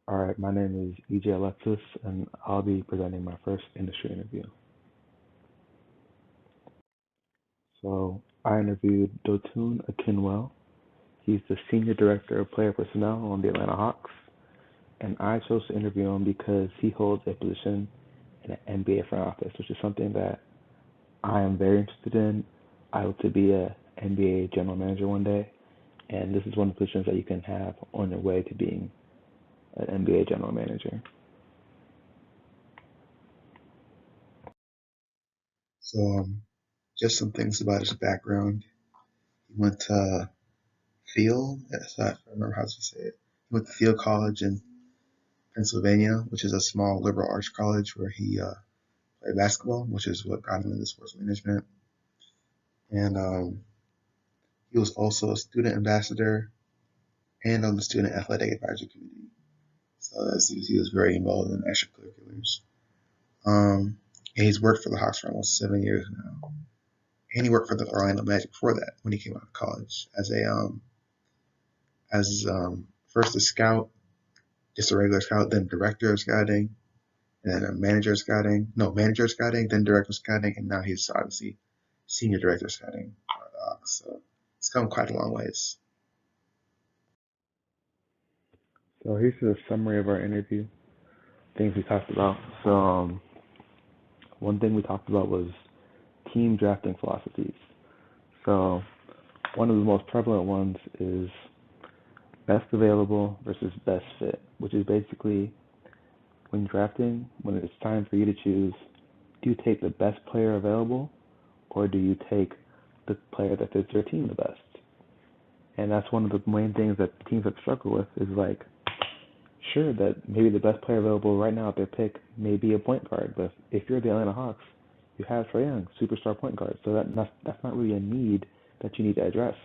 All right, my name is EJ Alexis, and I'll be presenting my first industry interview. So I interviewed Dotun Akinwell. He's the Senior Director of Player Personnel on the Atlanta Hawks, and I chose to interview him because he holds a position in an NBA front office, which is something that I am very interested in. I hope to be a NBA general manager one day, and this is one of the positions that you can have on your way to being an NBA general manager. So, just some things about his background. He went to Thiel, yes, I remember how to say it. He went to Thiel College in Pennsylvania, which is a small liberal arts college where he played basketball, which is what got him into sports management. And he was also a student ambassador and on the student athletic advisory committee. So he was very involved in extracurriculars. And he's worked for the Hawks for almost 7 years now. And he worked for the Orlando Magic before that when he came out of college as first a scout, just a regular scout, then director of scouting, and then a manager of scouting. No, manager of scouting, then director of scouting, and now he's obviously senior director of scouting for the Hawks. So it's come quite a long ways. So here's a summary of our interview, things we talked about. So one thing we talked about was team drafting philosophies. So one of the most prevalent ones is best available versus best fit, which is basically when drafting, when it's time for you to choose, do you take the best player available or do you take the player that fits your team the best? And that's one of the main things that teams have struggled with is like, sure, that maybe the best player available right now at their pick may be a point guard, but if you're the Atlanta Hawks, you have Trae Young, superstar point guard. So that's not really a need that you need to address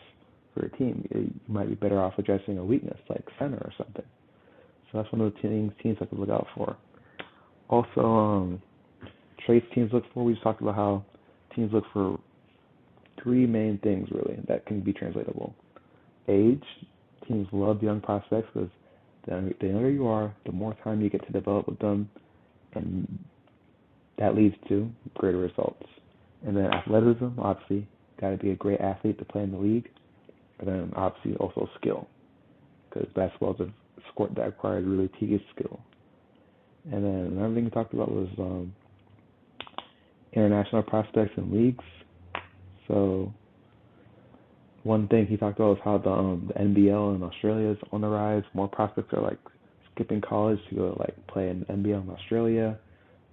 for your team. You might be better off addressing a weakness like center or something. So that's one of the things teams have to look out for. Also, traits teams look for. We just talked about how teams look for three main things really that can be translatable. Age. Teams love young prospects because the younger you are, the more time you get to develop with them, and that leads to greater results. And then athleticism, obviously, got to be a great athlete to play in the league. And then obviously also skill, because basketball is a sport that requires really tedious skill. And then another thing we talked about was international prospects and leagues. So one thing he talked about was how the NBL in Australia is on the rise. More prospects are like skipping college to go like play in the NBL in Australia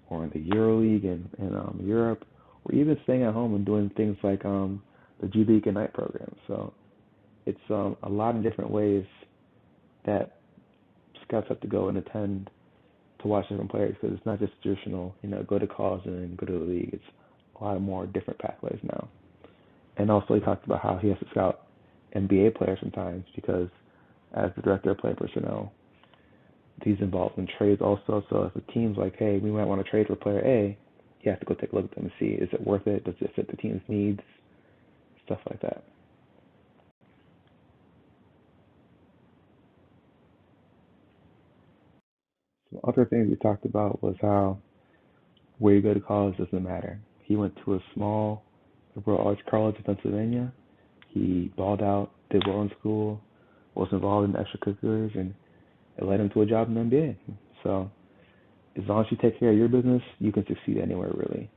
or in the EuroLeague in Europe, or even staying at home and doing things like the G League Ignite program. So it's a lot of different ways that scouts have to go and attend to watch different players because it's not just traditional, go to college and then go to the league. It's a lot more different pathways now. And also he talked about how he has to scout NBA players sometimes because as the director of player personnel, he's involved in trades also. So if a team's like, hey, we might want to trade for player A, you have to go take a look at them and see, is it worth it? Does it fit the team's needs? Stuff like that. Some other things we talked about was how where you go to college doesn't matter. He went to a small liberal arts college in Pennsylvania. He balled out, did well in school, was involved in extracurriculars, and it led him to a job in the NBA. So as long as you take care of your business, you can succeed anywhere really.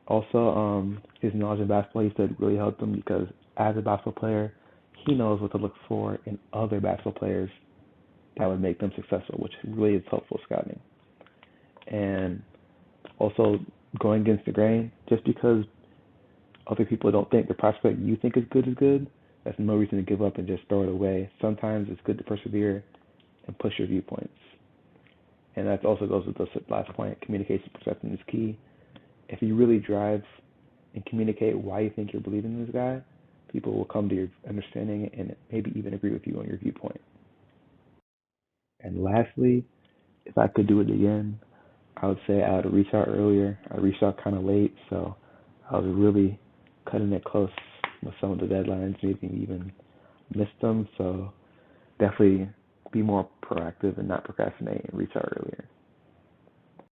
Also, his knowledge of basketball, he said, really helped him because as a basketball player, he knows what to look for in other basketball players that would make them successful, which really is helpful scouting. And also going against the grain, just because other people don't think the prospect you think is good, that's no reason to give up and just throw it away. Sometimes it's good to persevere and push your viewpoints. And that also goes with the last point, communication perception is key. If you really drive and communicate why you think you're believing in this guy, people will come to your understanding and maybe even agree with you on your viewpoint. And lastly, if I could do it again, I would say I would reach out earlier. I reached out kind of late, so I was really cutting it close with some of the deadlines, maybe even missed them. So definitely be more proactive and not procrastinate and reach out earlier.